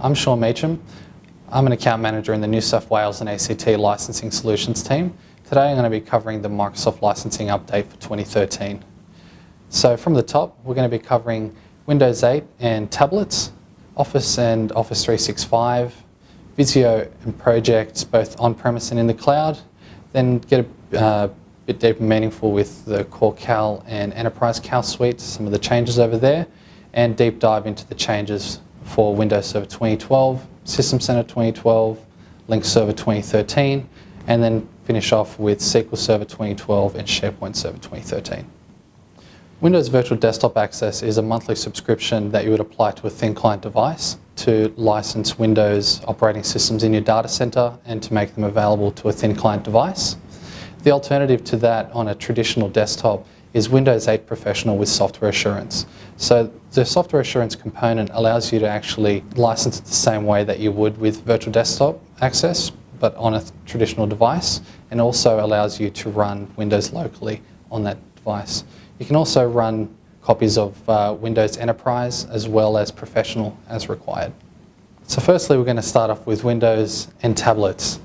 I'm Meacham. I'm an account manager in the New South Wales and ACT Licensing Solutions team. Today I'm going to be covering the Microsoft licensing update for 2013. So from the top, we're going to be covering Windows 8 and tablets, Office and Office 365, Visio and projects both on-premise and in the cloud, then get a bit deeper and meaningful with the Core Cal and Enterprise Cal suites, some of the changes over there, and deep dive into the changes for Windows Server 2012, System Center 2012, Link Server 2013, and then finish off with SQL Server 2012 and Sharepoint Server 2013. Windows Virtual Desktop Access is a monthly subscription that you would apply to a thin client device to license Windows operating systems in your data center and to make them available to a thin client device. The alternative to that on a traditional desktop is Windows 8 Professional with software assurance. So the software assurance component allows you to actually license it the same way that you would with Virtual Desktop Access, but on a traditional device, and also allows you to run Windows locally on that device. You can also run copies of Windows Enterprise as well as Professional as required. So firstly, we're going to start off with Windows and tablets.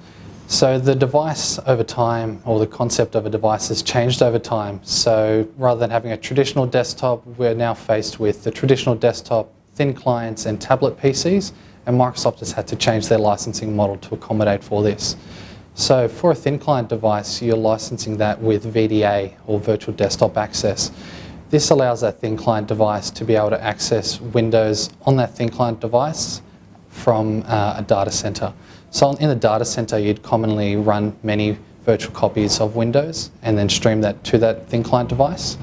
So the device over time, or the concept of a device, has changed over time. So rather than having a traditional desktop, we're now faced with the traditional desktop, thin clients and tablet PCs, and Microsoft has had to change their licensing model to accommodate for this. So for a thin client device, you're licensing that with VDA, or Virtual Desktop Access. This allows that thin client device to be able to access Windows on that thin client device from a data center. So in the data center, you'd commonly run many virtual copies of Windows and then stream that to that thin client device.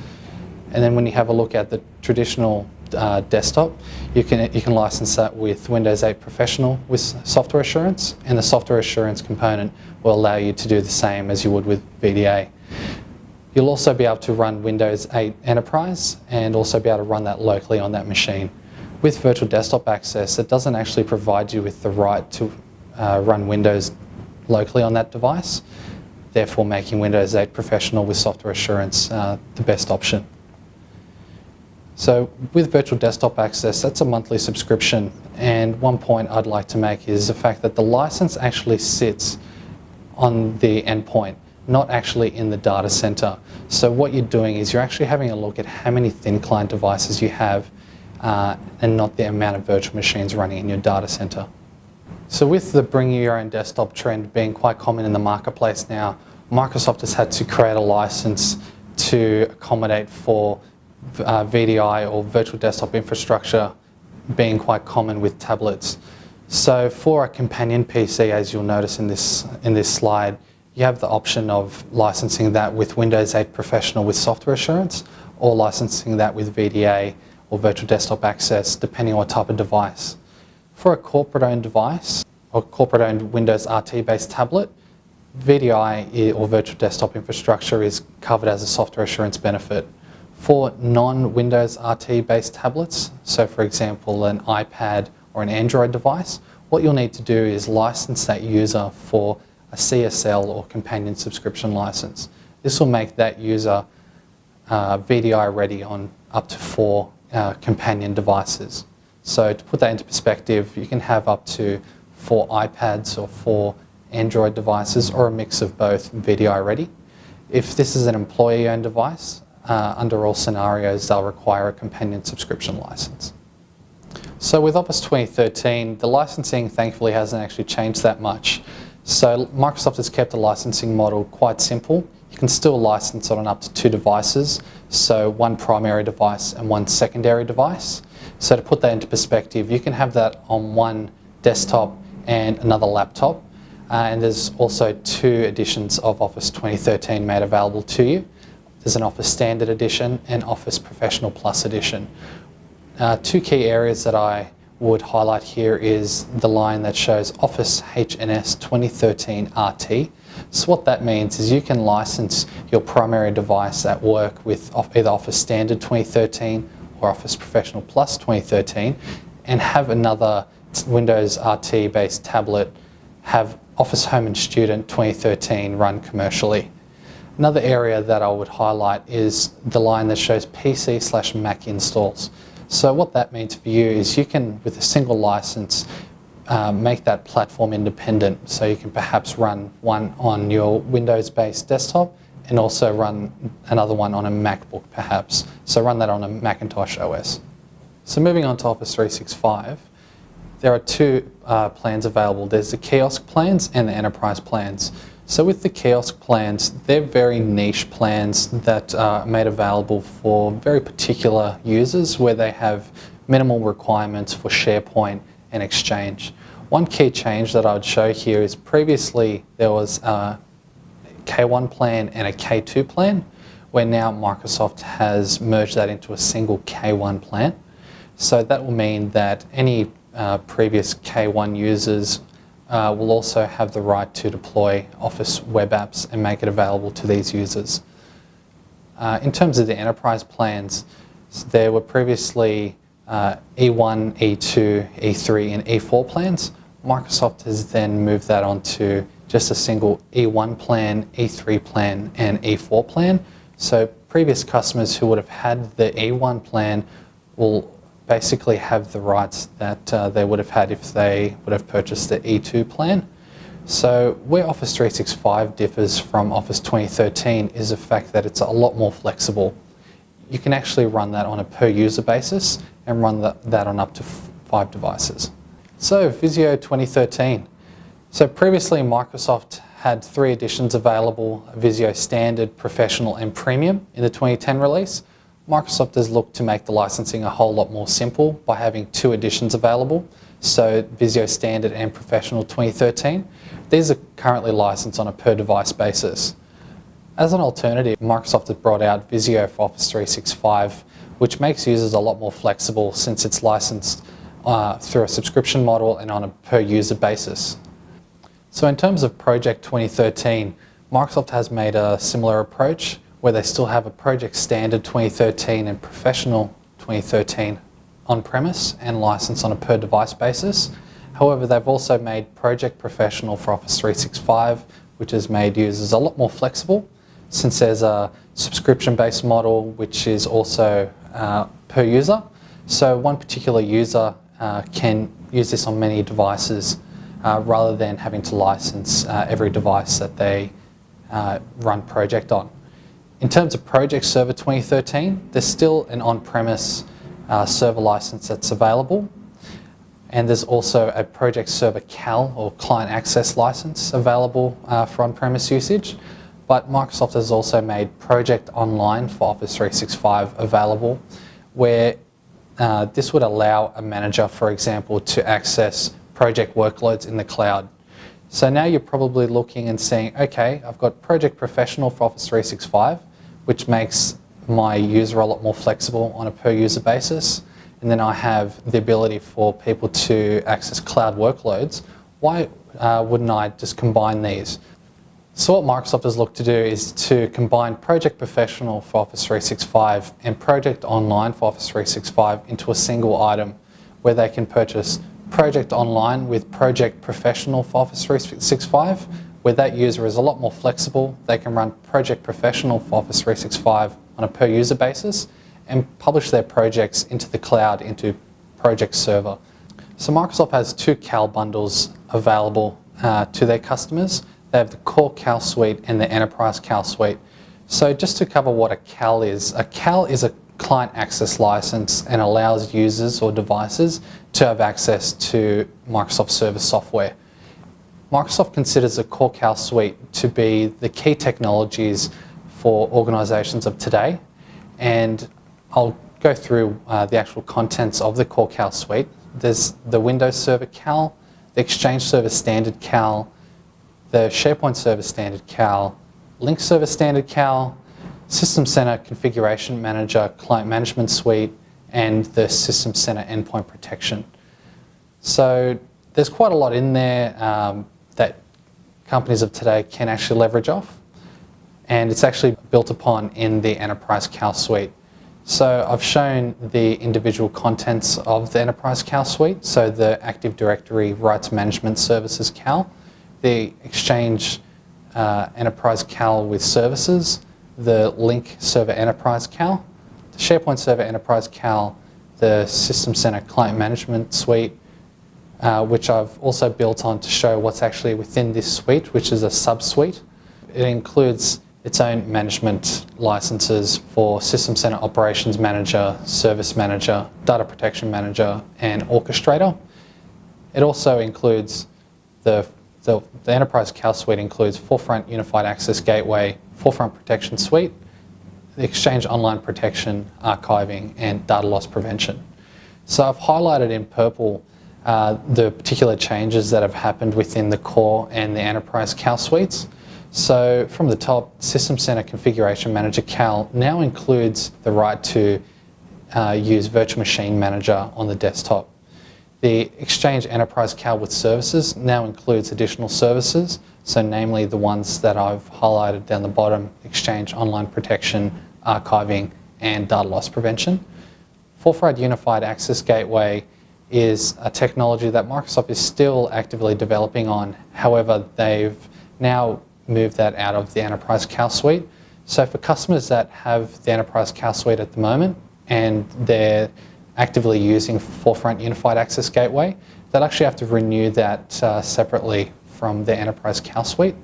And then when you have a look at the traditional desktop, you can license that with Windows 8 Professional with software assurance, and the software assurance component will allow you to do the same as you would with VDA. You'll also be able to run Windows 8 Enterprise and also be able to run that locally on that machine. With Virtual Desktop Access, it doesn't actually provide you with the right to run Windows locally on that device, therefore making Windows 8 Professional with software assurance the best option. So with Virtual Desktop Access, that's a monthly subscription, and one point I'd like to make is the fact that the license actually sits on the endpoint, not actually in the data center. So what you're doing is you're actually having a look at how many thin client devices you have and not the amount of virtual machines running in your data center. So with the bring your own desktop trend being quite common in the marketplace now, Microsoft has had to create a license to accommodate for VDI, or Virtual Desktop Infrastructure, being quite common with tablets. So for a companion PC, as you'll notice in this slide, you have the option of licensing that with Windows 8 Professional with software assurance, or licensing that with VDA or Virtual Desktop Access, depending on what type of device. For a corporate-owned device or corporate-owned Windows RT-based tablet, VDI or Virtual Desktop Infrastructure is covered as a software assurance benefit. For non-Windows RT-based tablets, so for example an iPad or an Android device, what you'll need to do is license that user for a CSL or companion subscription license. This will make that user VDI ready on up to 4 companion devices. So to put that into perspective, you can have up to 4 iPads or 4 Android devices, or a mix of both, VDI ready. If this is an employee-owned device, under all scenarios, they'll require a companion subscription license. So with Office 2013, the licensing thankfully hasn't actually changed that much. So Microsoft has kept the licensing model quite simple. You can still license it on up to 2 devices, so 1 primary device and 1 secondary device. So to put that into perspective, you can have that on 1 desktop and another laptop. And there's also 2 editions of Office 2013 made available to you. There's an Office Standard Edition and Office Professional Plus Edition. 2 key areas that I would highlight here is the line that shows Office HNS 2013 RT. So what that means is you can license your primary device at work with either Office Standard 2013 or Office Professional Plus 2013, and have another Windows RT based tablet have Office Home and Student 2013 run commercially. Another area that I would highlight is the line that shows PC/Mac installs. So what that means for you is you can, with a single license, make that platform independent, so you can perhaps run one on your Windows-based desktop and also run another one on a MacBook perhaps. So run that on a Macintosh OS. So moving on to Office 365, there are two plans available. There's the kiosk plans and the enterprise plans. So with the kiosk plans, they're very niche plans that are made available for very particular users where they have minimal requirements for SharePoint and Exchange. One key change that I would show here is previously there was a K1 plan and a K2 plan, where now Microsoft has merged that into a single K1 plan. So that will mean that any previous K1 users will also have the right to deploy Office web apps and make it available to these users. In terms of the enterprise plans, there were previously E1, E2, E3 and E4 plans. Microsoft has then moved that onto just a single E1 plan, E3 plan and E4 plan. So previous customers who would have had the E1 plan will basically have the rights that they would have had if they would have purchased the E2 plan. So where Office 365 differs from Office 2013 is the fact that it's a lot more flexible. You can actually run that on a per user basis and run that on up to 5 devices. So Visio 2013. So previously Microsoft had 3 editions available: Visio Standard, Professional and Premium in the 2010 release. Microsoft has looked to make the licensing a whole lot more simple by having 2 editions available. So Visio Standard and Professional 2013. These are currently licensed on a per device basis. As an alternative, Microsoft has brought out Visio for Office 365, which makes users a lot more flexible since it's licensed through a subscription model and on a per user basis. So in terms of Project 2013, Microsoft has made a similar approach where they still have a Project Standard 2013 and Professional 2013 on-premise and licensed on a per device basis. However, they've also made Project Professional for Office 365, which has made users a lot more flexible since there's a subscription-based model which is also per user. So one particular user can use this on many devices rather than having to license every device that they run Project on. In terms of Project Server 2013, there's still an on-premise server license that's available, and there's also a Project Server CAL or Client Access license available for on-premise usage. But Microsoft has also made Project Online for Office 365 available, where this would allow a manager, for example, to access project workloads in the cloud. So now you're probably looking and saying, okay, I've got Project Professional for Office 365, which makes my user a lot more flexible on a per user basis. And then I have the ability for people to access cloud workloads. Why wouldn't I just combine these? So what Microsoft has looked to do is to combine Project Professional for Office 365 and Project Online for Office 365 into a single item where they can purchase Project Online with Project Professional for Office 365, where that user is a lot more flexible. They can run Project Professional for Office 365 on a per user basis and publish their projects into the cloud into Project Server. So Microsoft has 2 CAL bundles available to their customers. They have the Core CAL Suite and the Enterprise CAL Suite. So just to cover what a CAL is a client access license and allows users or devices to have access to Microsoft Service software. Microsoft considers the Core CAL Suite to be the key technologies for organisations of today, and I'll go through the actual contents of the Core CAL Suite. There's the Windows Server CAL, the Exchange Server Standard CAL, the Sharepoint Server Standard CAL, Link Server Standard CAL, System Center Configuration Manager Client Management Suite, and the System Center Endpoint Protection. So there's quite a lot in there that companies of today can actually leverage off, and it's actually built upon in the Enterprise CAL Suite. So I've shown the individual contents of the Enterprise CAL Suite, so the Active Directory Rights Management Services CAL, the Exchange Enterprise CAL with services, the Link Server Enterprise CAL, the Sharepoint Server Enterprise CAL, the System Center Client Management Suite, which I've also built on to show what's actually within this suite, which is a sub-suite. It includes its own management licenses for System Center Operations Manager, Service Manager, Data Protection Manager, and Orchestrator. It also includes the Enterprise CAL Suite includes Forefront Unified Access Gateway, Forefront Protection Suite, the Exchange Online Protection, Archiving, and Data Loss Prevention. So I've highlighted in purple the particular changes that have happened within the core and the Enterprise CAL suites. So from the top, System Center Configuration Manager CAL now includes the right to use Virtual Machine Manager on the desktop. The Exchange Enterprise CAL with services now includes additional services, so namely the ones that I've highlighted down the bottom: Exchange Online Protection, Archiving, and Data Loss Prevention. Forefront Unified Access Gateway is a technology that Microsoft is still actively developing on. However, they've now moved that out of the Enterprise CAL Suite. So for customers that have the Enterprise CAL Suite at the moment and they're actively using Forefront Unified Access Gateway, they'll actually have to renew that separately from the Enterprise CAL Suite.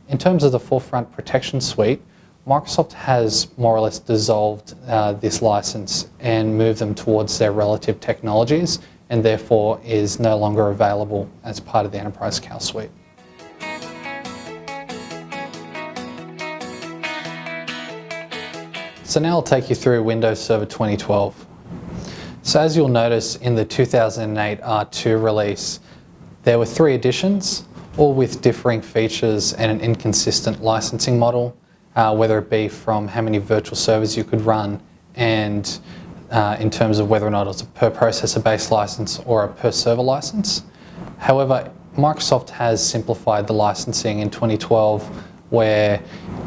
In terms of the Forefront Protection Suite, Microsoft has more or less dissolved this license and moved them towards their relative technologies, and therefore is no longer available as part of the Enterprise CAL Suite. So now I'll take you through Windows Server 2012. So as you'll notice in the 2008 R2 release, there were 3 editions, all with differing features and an inconsistent licensing model, whether it be from how many virtual servers you could run and in terms of whether or not it was a per processor based license or a per server license. However, Microsoft has simplified the licensing in 2012, where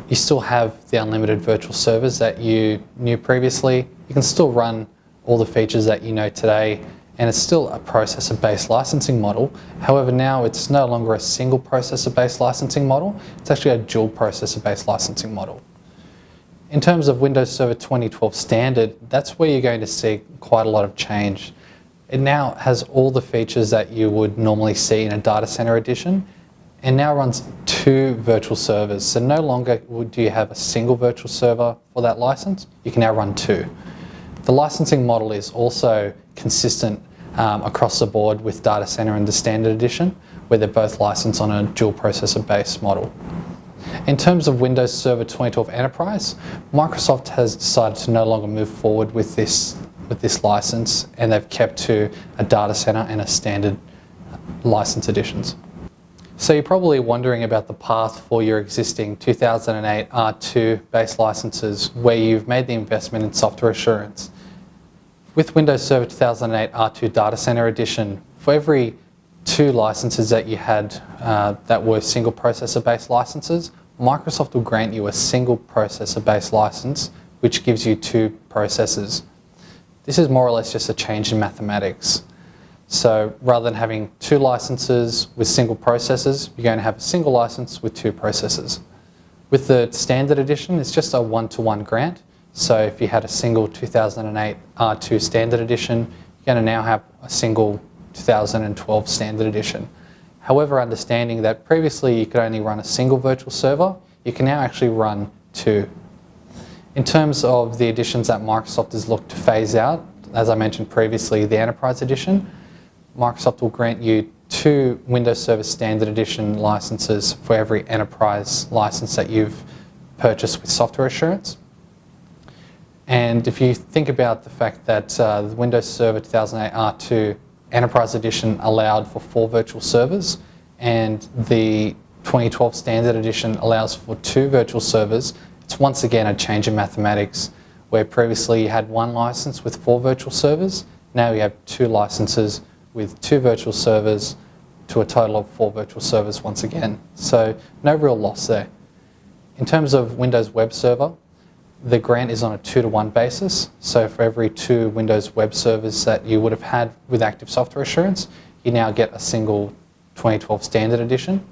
you still have the unlimited virtual servers that you knew previously. You can still run all the features that you know today, and it's still a processor-based licensing model. However, now it's no longer a single processor-based licensing model, it's actually a dual processor-based licensing model. In terms of Windows Server 2012 Standard, that's where you're going to see quite a lot of change. It now has all the features that you would normally see in a data center edition, and now runs 2 virtual servers. So no longer do you have a single virtual server for that license, you can now run 2. The licensing model is also consistent across the board with Data Center and the Standard Edition, where they're both licensed on a dual processor based model. In terms of Windows Server 2012 Enterprise, Microsoft has decided to no longer move forward with this license, and they've kept to a Data Center and a Standard license editions. So you're probably wondering about the path for your existing 2008 R2 based licenses where you've made the investment in software assurance. With Windows Server 2008 R2 Data Center Edition, for every 2 licenses that you had that were single processor based licenses, Microsoft will grant you a single processor based license, which gives you 2 processors. This is more or less just a change in mathematics. So rather than having 2 licenses with single processors, you're going to have a single license with 2 processors. With the Standard Edition, it's just a 1-to-1 grant. So if you had a single 2008 R2 Standard Edition, you're going to now have a single 2012 Standard Edition. However, understanding that previously you could only run a single virtual server, you can now actually run 2. In terms of the editions that Microsoft has looked to phase out, as I mentioned previously, the Enterprise Edition, Microsoft will grant you 2 Windows Server Standard Edition licenses for every Enterprise license that you've purchased with software assurance. And if you think about the fact that the Windows Server 2008 R2 Enterprise Edition allowed for 4 virtual servers, and the 2012 Standard Edition allows for 2 virtual servers, it's once again a change in mathematics, where previously you had 1 license with 4 virtual servers, now you have 2 licenses with 2 virtual servers to a total of 4 virtual servers once again. So no real loss there. In terms of Windows Web Server, the grant is on a 2-to-1 basis. So for every 2 Windows Web Servers that you would have had with active software assurance, you now get a single 2012 Standard Edition.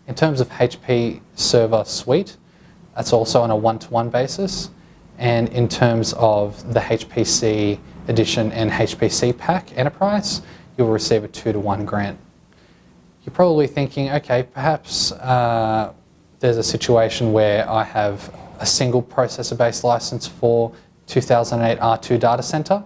In terms of HP Server Suite, that's also on a 1-to-1 basis. And in terms of the HPC Edition and HPC Pack Enterprise, you'll receive a 2-to-1 grant. You're probably thinking, okay, perhaps there's a situation where I have a single processor-based license for 2008 R2 data center,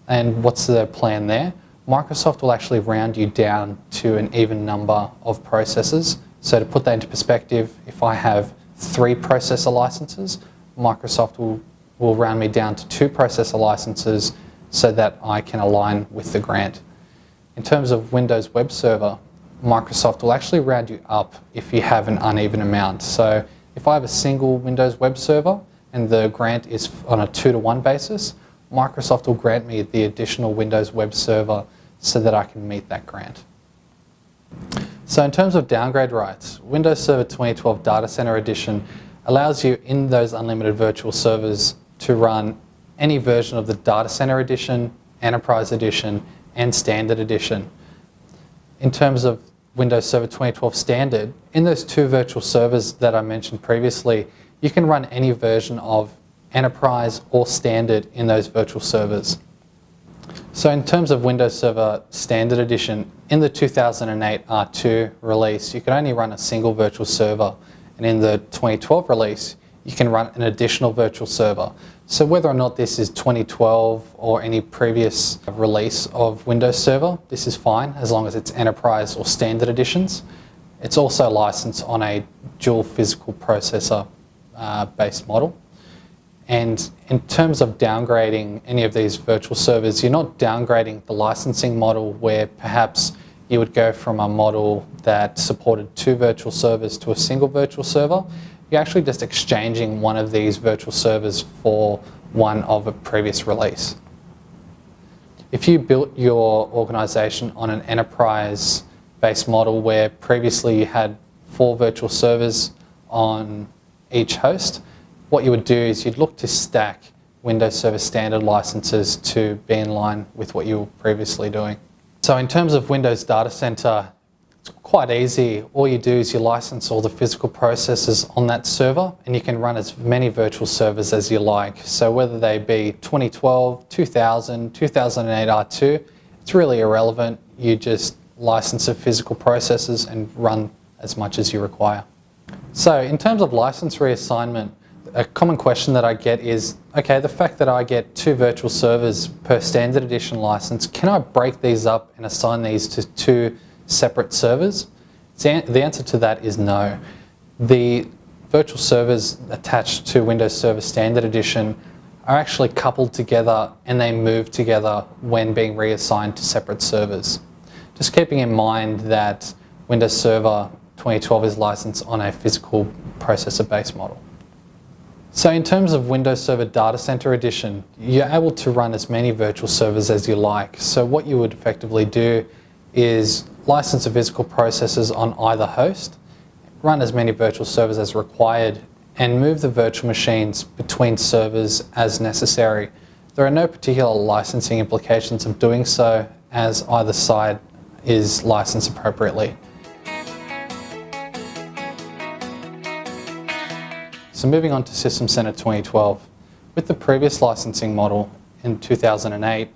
and what's the plan there? Microsoft will actually round you down to an even number of processors. So to put that into perspective, if I have 3 processor licenses, Microsoft will round me down to 2 processor licenses so that I can align with the grant. In terms of Windows Web Server, Microsoft will actually round you up if you have an uneven amount. So if I have a single Windows Web Server and the grant is on a 2-to-1 basis, Microsoft will grant me the additional Windows Web Server so that I can meet that grant. So in terms of downgrade rights, Windows Server 2012 Data Center Edition allows you in those unlimited virtual servers to run any version of the Data Center Edition, Enterprise Edition, and Standard Edition. In terms of Windows Server 2012 Standard, in those 2 virtual servers that I mentioned previously, you can run any version of Enterprise or Standard in those virtual servers. So in terms of Windows Server Standard Edition, in the 2008 R2 release, you can only run a single virtual server, and in the 2012 release, you can run an additional virtual server. So whether or not this is 2012 or any previous release of Windows Server, this is fine as long as it's Enterprise or Standard Editions. It's also licensed on a dual physical processor based model. And in terms of downgrading any of these virtual servers, you're not downgrading the licensing model where perhaps you would go from a model that supported 2 virtual servers to a single virtual server. You're actually just exchanging one of these virtual servers for one of a previous release. If you built your organization on an enterprise-based model where previously you had 4 virtual servers on each host, what you would do is you'd look to stack Windows Server Standard licenses to be in line with what you were previously doing. So in terms of Windows Data Center, it's quite easy. All you do is you license all the physical processors on that server and you can run as many virtual servers as you like. So whether they be 2012, 2000, 2008 R2, it's really irrelevant. You just license the physical processors and run as much as you require. So in terms of license reassignment, a common question that I get is, okay, the fact that I get 2 virtual servers per Standard Edition license, can I break these up and assign these to 2 separate servers? The answer to that is no. The virtual servers attached to Windows Server Standard Edition are actually coupled together and they move together when being reassigned to separate servers. Just keeping in mind that Windows Server 2012 is licensed on a physical processor-based model. So in terms of Windows Server Data Center Edition, you're able to run as many virtual servers as you like. So what you would effectively do is license the physical processors on either host, run as many virtual servers as required, and move the virtual machines between servers as necessary. There are no particular licensing implications of doing so, as either side is licensed appropriately. So moving on to System Center 2012. With the previous licensing model in 2008,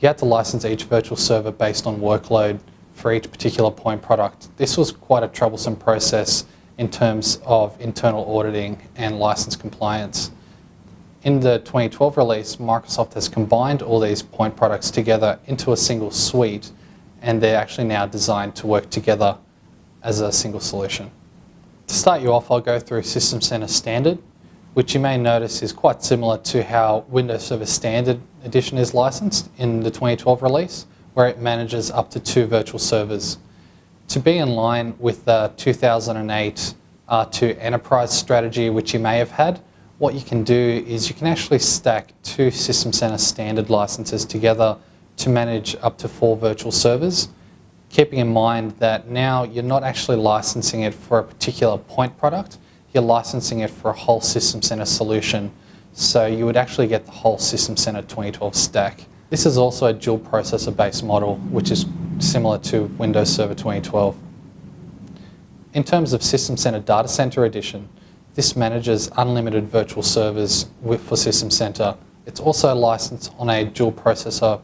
you had to license each virtual server based on workload for each particular point product. This was quite a troublesome process in terms of internal auditing and license compliance. In the 2012 release, Microsoft has combined all these point products together into a single suite, and they're actually now designed to work together as a single solution. To start you off, I'll go through System Center Standard, which you may notice is quite similar to how Windows Server Standard Edition is licensed in the 2012 release, where it manages up to 2 virtual servers. To be in line with the 2008 R2 Enterprise strategy, which you may have had, what you can do is you can actually stack 2 System Center Standard licenses together to manage up to 4 virtual servers, keeping in mind that now you're not actually licensing it for a particular point product, you're licensing it for a whole System Center solution. So you would actually get the whole System Center 2012 stack. This is also a dual processor based model, which is similar to Windows Server 2012. In terms of System Center Data Center Edition, this manages unlimited virtual servers for System Center. It's also licensed on a dual processor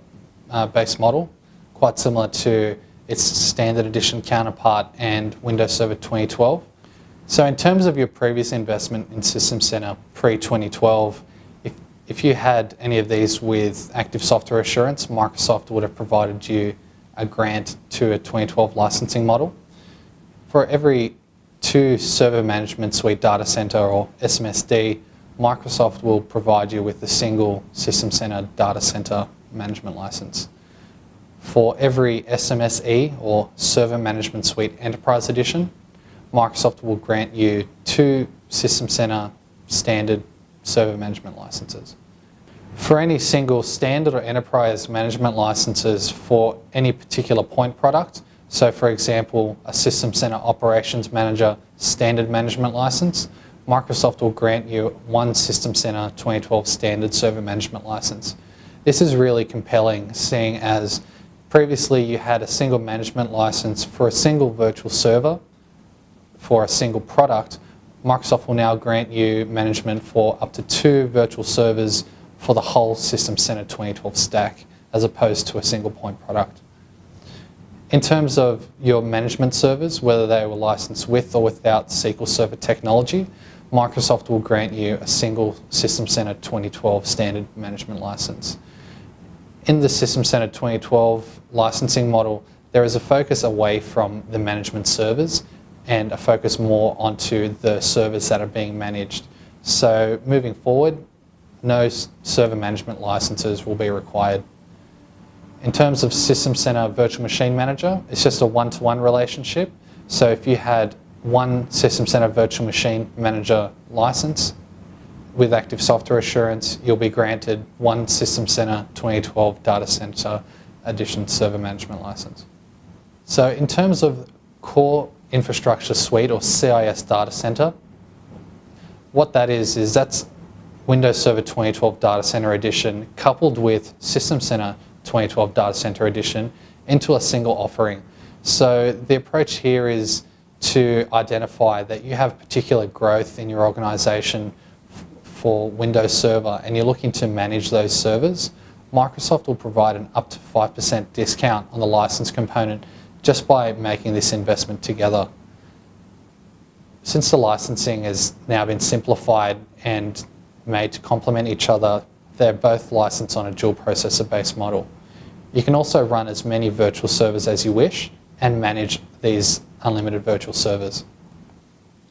based model, quite similar to its standard edition counterpart and Windows Server 2012. So in terms of your previous investment in System Center pre-2012, if you had any of these with Active Software Assurance, Microsoft would have provided you a grant to a 2012 licensing model. For every 2 Server Management Suite Data Center or SMSD, Microsoft will provide you with a single System Center Data Center management license. For every SMSE or Server Management Suite Enterprise Edition, Microsoft will grant you 2 System Center standard server management licenses. For any single standard or enterprise management licenses for any particular point product, so for example, a System Center Operations Manager standard management license, Microsoft will grant you 1 System Center 2012 standard server management license. This is really compelling, seeing as previously you had a single management license for a single virtual server for a single product. Microsoft will now grant you management for up to 2 virtual servers for the whole System Center 2012 stack, as opposed to a single point product. In terms of your management servers, whether they were licensed with or without SQL Server technology, Microsoft will grant you a single System Center 2012 standard management license. In the System Center 2012 licensing model, there is a focus away from the management servers and a focus more onto the servers that are being managed. So moving forward, no server management licenses will be required. In terms of System Center Virtual Machine Manager, it's just a one-to-one relationship. So if you had 1 System Center Virtual Machine Manager license with Active Software Assurance, you'll be granted 1 System Center 2012 Data Center Edition Server Management License. So in terms of Core Infrastructure Suite or CIS Data Center, what that is that's Windows Server 2012 Data Center Edition coupled with System Center 2012 Data Center Edition into a single offering. So the approach here is to identify that you have particular growth in your organization for Windows Server and you're looking to manage those servers. Microsoft will provide an up to 5% discount on the license component just by making this investment together. Since the licensing has now been simplified and made to complement each other, they're both licensed on a dual processor based model. You can also run as many virtual servers as you wish and manage these unlimited virtual servers.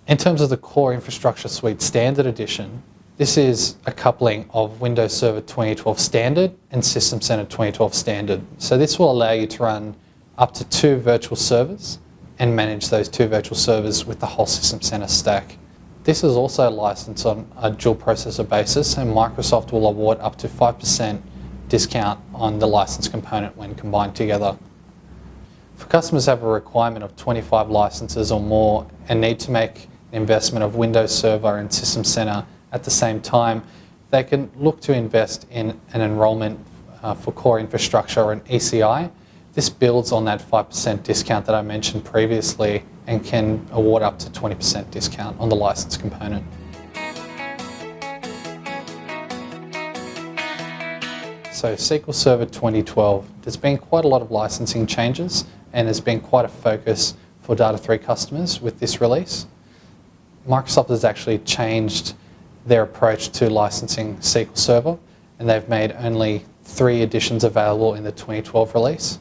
In terms of the Core Infrastructure Suite Standard Edition, this is a coupling of Windows Server 2012 Standard and System Center 2012 Standard. So this will allow you to run up to 2 virtual servers and manage those 2 virtual servers with the whole System Center stack. This is also licensed on a dual processor basis, and Microsoft will award up to 5% discount on the license component when combined together. For customers who have a requirement of 25 licenses or more and need to make an investment of Windows Server and System Center at the same time, they can look to invest in an enrollment for Core Infrastructure or an ECI. This builds on that 5% discount that I mentioned previously and can award up to 20% discount on the license component. So SQL Server 2012, there's been quite a lot of licensing changes and there's been quite a focus for Data3 customers with this release. Microsoft has actually changed their approach to licensing SQL Server and they've made only 3 editions available in the 2012 release.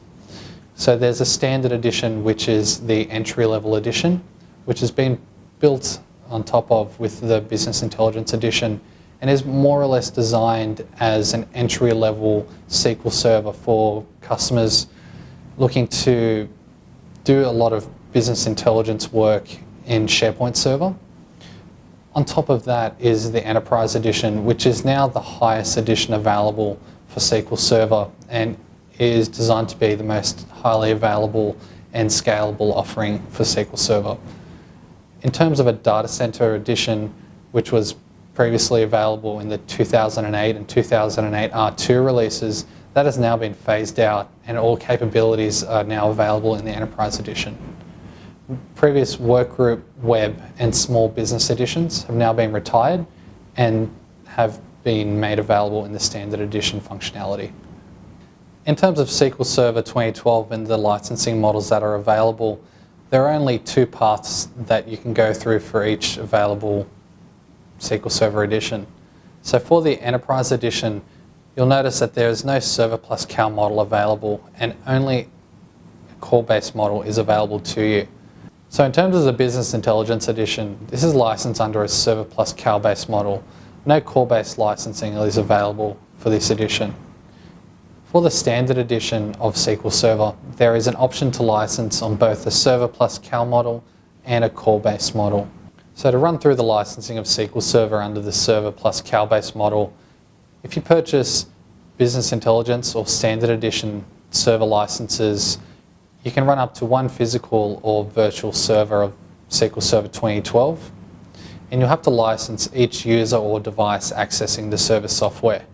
So there's a standard edition, which is the entry-level edition, which has been built on top of with the Business Intelligence edition and is more or less designed as an entry-level SQL Server for customers looking to do a lot of business intelligence work in Sharepoint Server. On top of that is the Enterprise edition, which is now the highest edition available for SQL Server and is designed to be the most highly available and scalable offering for SQL Server. In terms of a data center edition, which was previously available in the 2008 and 2008 R2 releases, that has now been phased out and all capabilities are now available in the Enterprise edition. Previous Workgroup, Web and Small Business editions have now been retired and have been made available in the Standard edition functionality. In terms of SQL Server 2012 and the licensing models that are available, there are only two paths that you can go through for each available SQL Server edition. So for the Enterprise edition, you'll notice that there is no Server plus Cal model available, and only a core-based model is available to you. So in terms of the Business Intelligence edition, this is licensed under a Server plus Cal-based model. No core-based licensing is available for this edition. For the Standard edition of SQL Server, there is an option to license on both a Server plus Cal model and a core-based model. So to run through the licensing of SQL Server under the Server plus Cal-based model, if you purchase Business Intelligence or Standard edition server licenses, you can run up to one physical or virtual server of SQL Server 2012, and you'll have to license each user or device accessing the server software.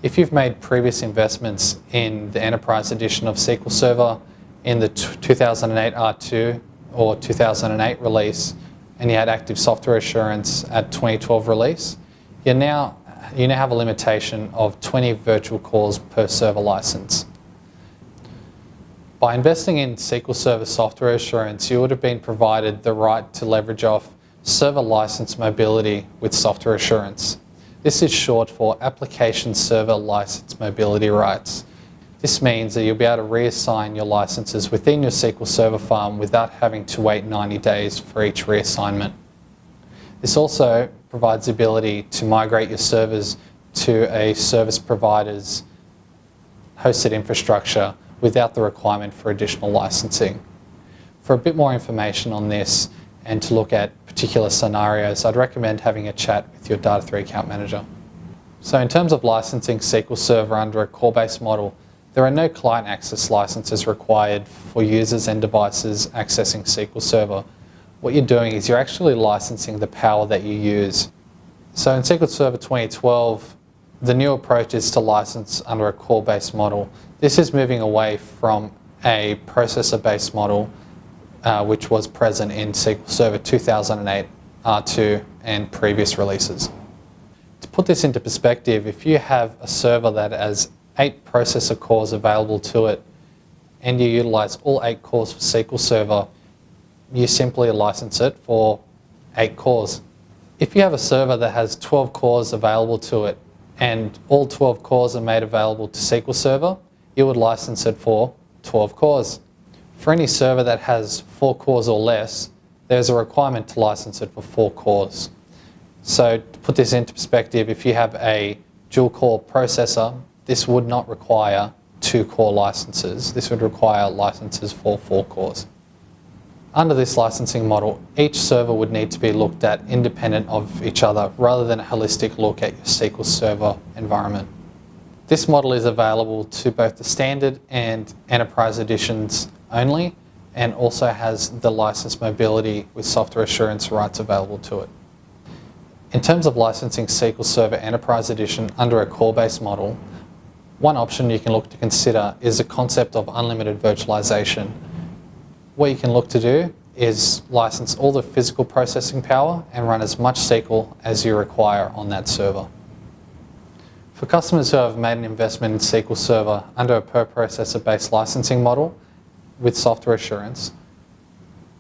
If you've made previous investments in the Enterprise edition of SQL Server in the 2008 R2 or 2008 release, and you had active software assurance at 2012 release, you now have a limitation of 20 virtual cores per server license. By investing in SQL Server software assurance, you would have been provided the right to leverage off server license mobility with software assurance. This is short for Application Server License Mobility Rights. This means that you'll be able to reassign your licenses within your SQL Server farm without having to wait 90 days for each reassignment. This also provides the ability to migrate your servers to a service provider's hosted infrastructure without the requirement for additional licensing. For a bit more information on this and to look at particular scenarios, I'd recommend having a chat with your Data3 account manager. So in terms of licensing SQL Server under a core-based model, there are no client access licenses required for users and devices accessing SQL Server. What you're doing is you're actually licensing the power that you use. So in SQL Server 2012, the new approach is to license under a core-based model. This is moving away from a processor-based model, which was present in SQL Server 2008, R2, and previous releases. To put this into perspective, if you have a server that has 8 processor cores available to it, and you utilize all 8 cores for SQL Server, you simply license it for 8 cores. If you have a server that has 12 cores available to it, and all 12 cores are made available to SQL Server, you would license it for 12 cores. For any server that has 4 cores or less, there's a requirement to license it for 4 cores. So to put this into perspective, if you have a dual-core processor, this would not require 2 core licenses. This would require licenses for 4 cores. Under this licensing model, each server would need to be looked at independent of each other rather than a holistic look at your SQL Server environment. This model is available to both the Standard and Enterprise editions only, and also has the license mobility with software assurance rights available to it. In terms of licensing SQL Server Enterprise Edition under a core-based model, one option you can look to consider is the concept of unlimited virtualization. What you can look to do is license all the physical processing power and run as much SQL as you require on that server. For customers who have made an investment in SQL Server under a per processor based licensing model with software assurance,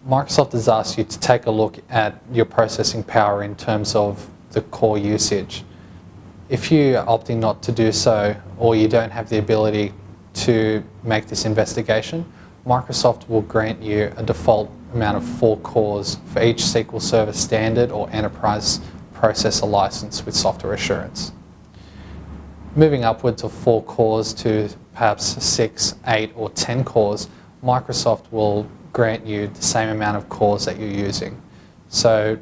Microsoft has asked you to take a look at your processing power in terms of the core usage. If you are opting not to do so, or you don't have the ability to make this investigation, Microsoft will grant you a default amount of 4 cores for each SQL Server Standard or Enterprise processor license with software assurance. Moving upwards of 4 cores to perhaps 6, 8 or 10 cores, Microsoft will grant you the same amount of cores that you're using. So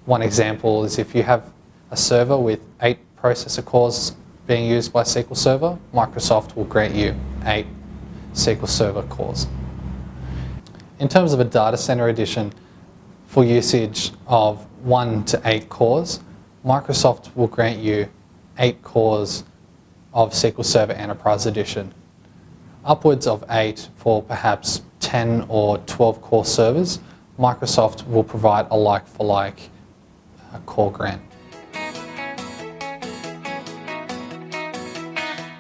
one example is if you have a server with 8 processor cores being used by SQL Server, Microsoft will grant you 8 SQL Server cores. In terms of a data center edition, for usage of 1 to 8 cores, Microsoft will grant you 8 cores of SQL Server Enterprise Edition. Upwards of 8 for perhaps 10 or 12 core servers, Microsoft will provide a like-for-like core grant.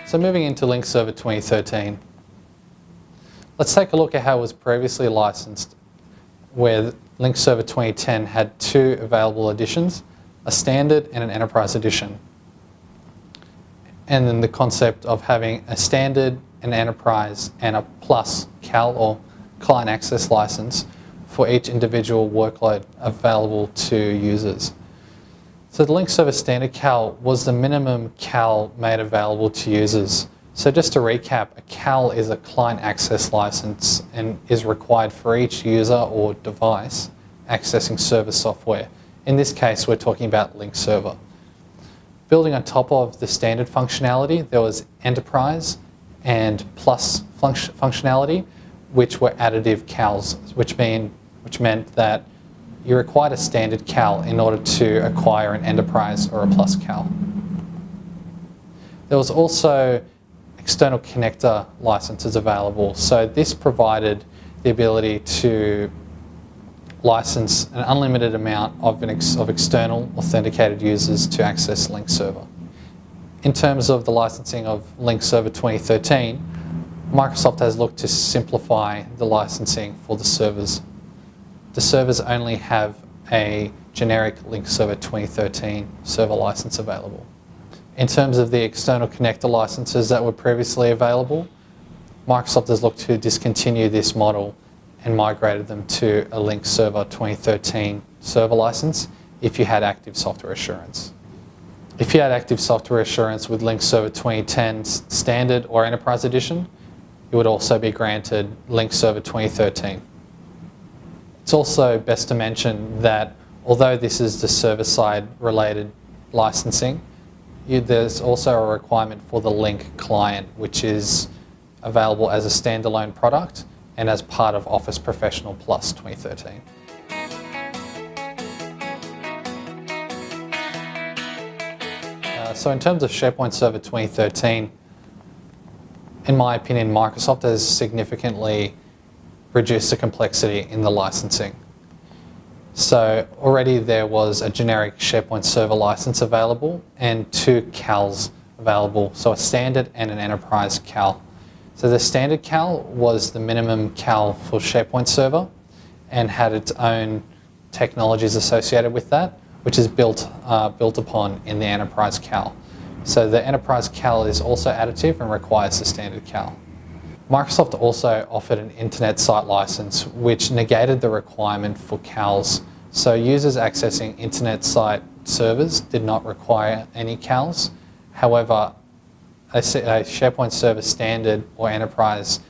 So moving into Link Server 2013, let's take a look at how it was previously licensed, where Link Server 2010 had two available editions, a standard and an enterprise edition. And then the concept of having a standard, an enterprise, and a plus CAL or client access license for each individual workload available to users. So the Link Server Standard CAL was the minimum CAL made available to users. So just to recap, a CAL is a client access license and is required for each user or device accessing server software. In this case, we're talking about Link Server. Building on top of the standard functionality, there was enterprise and plus functionality, which were additive CALs, which meant that you required a standard CAL in order to acquire an enterprise or a plus CAL. There was also external connector licenses available. So this provided the ability to license an unlimited amount of external authenticated users to access Link Server. In terms of the licensing of Link Server 2013, Microsoft has looked to simplify the licensing for the servers. The servers only have a generic Link Server 2013 server license available. In terms of the external connector licenses that were previously available, Microsoft has looked to discontinue this model and migrated them to a Link Server 2013 server license if you had active software assurance. If you had active software assurance with Link Server 2010 Standard or Enterprise Edition, you would also be granted Link Server 2013. It's also best to mention that although this is the server-side related licensing, there's also a requirement for the Link client, which is available as a standalone product and as part of Office Professional Plus 2013. So in terms of Sharepoint Server 2013, in my opinion, Microsoft has significantly reduced the complexity in the licensing. So already there was a generic Sharepoint Server license available and two CALs available, so a standard and an enterprise CAL. So the standard CAL was the minimum CAL for Sharepoint Server and had its own technologies associated with that, which is built upon in the enterprise CAL. So the enterprise CAL is also additive and requires the standard CAL. Microsoft also offered an internet site license which negated the requirement for CALs. So users accessing internet site servers did not require any CALs. However, a SharePoint Server Standard or Enterprise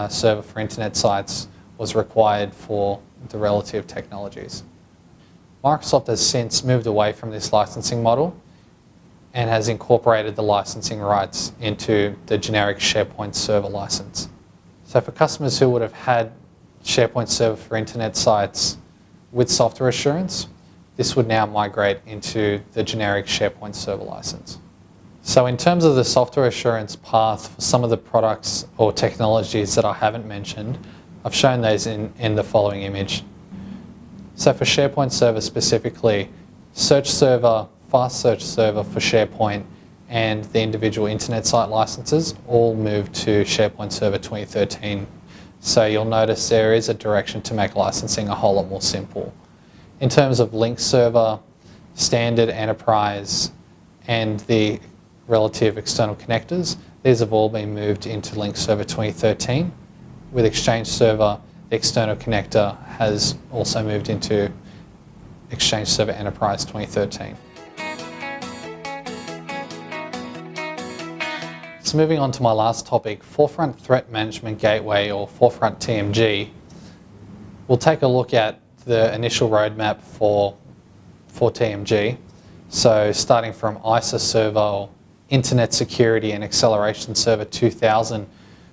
server for internet sites was required for the relative technologies. Microsoft has since moved away from this licensing model and has incorporated the licensing rights into the generic SharePoint Server license. So for customers who would have had SharePoint Server for internet sites with software assurance, this would now migrate into the generic SharePoint Server license. So in terms of the software assurance path for some of the products or technologies that I haven't mentioned, I've shown those in the following image. So for SharePoint Server specifically, Search Server, Fast Search Server for SharePoint, and the individual internet site licenses all moved to SharePoint Server 2013. So you'll notice there is a direction to make licensing a whole lot more simple. In terms of Link Server, Standard, Enterprise, and the relative external connectors, these have all been moved into Link Server 2013. With Exchange Server, the external connector has also moved into Exchange Server Enterprise 2013. So moving on to my last topic, Forefront Threat Management Gateway, or Forefront TMG. We'll take a look at the initial roadmap for TMG. So starting from ISA Server, or Internet Security and Acceleration Server 2000,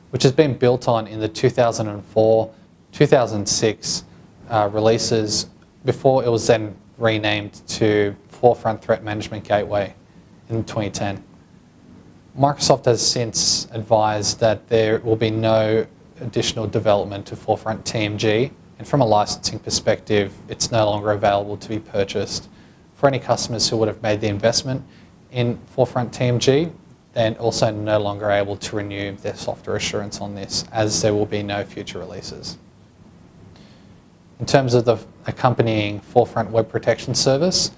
which has been built on in the 2004, 2006 releases before it was then renamed to Forefront Threat Management Gateway in 2010. Microsoft has since advised that there will be no additional development to Forefront TMG, and from a licensing perspective, it's no longer available to be purchased. For any customers who would have made the investment in Forefront TMG, they're also no longer able to renew their software assurance on this, as there will be no future releases. In terms of the accompanying Forefront Web Protection Service,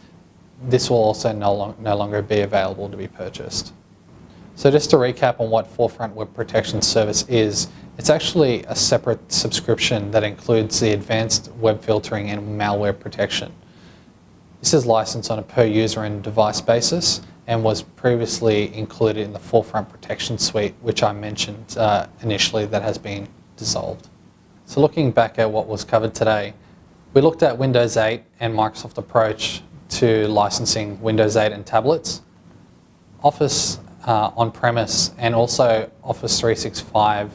this will also no longer be available to be purchased. So just to recap on what Forefront Web Protection Service is, it's actually a separate subscription that includes the advanced web filtering and malware protection. This is licensed on a per user and device basis and was previously included in the Forefront Protection Suite, which I mentioned initially, that has been dissolved. So looking back at what was covered today, we looked at Windows 8 and Microsoft's approach to licensing Windows 8 and tablets, Office on-premise, and also Office 365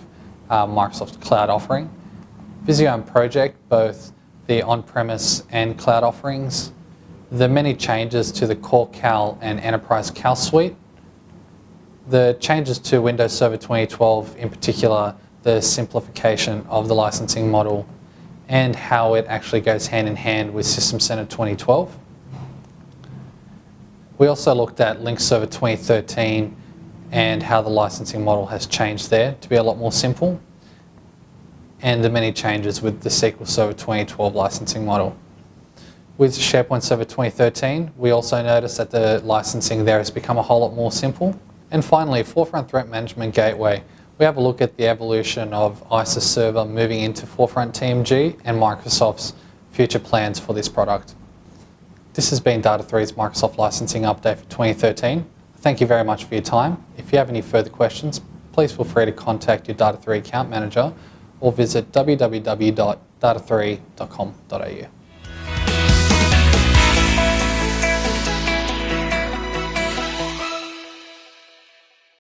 Microsoft Cloud offering, Visio and Project, both the on-premise and cloud offerings, the many changes to the Core Cal and Enterprise Cal suite, the changes to Windows Server 2012, in particular the simplification of the licensing model, and how it actually goes hand in hand with System Center 2012. We also looked at Link Server 2013 and how the licensing model has changed there to be a lot more simple, and the many changes with the SQL Server 2012 licensing model. With SharePoint Server 2013, we also noticed that the licensing there has become a whole lot more simple. And finally, Forefront Threat Management Gateway. We have a look at the evolution of ISIS Server moving into Forefront TMG and Microsoft's future plans for this product. This has been Data3's Microsoft Licensing Update for 2013. Thank you very much for your time. If you have any further questions, please feel free to contact your Data3 account manager or visit www.data3.com.au.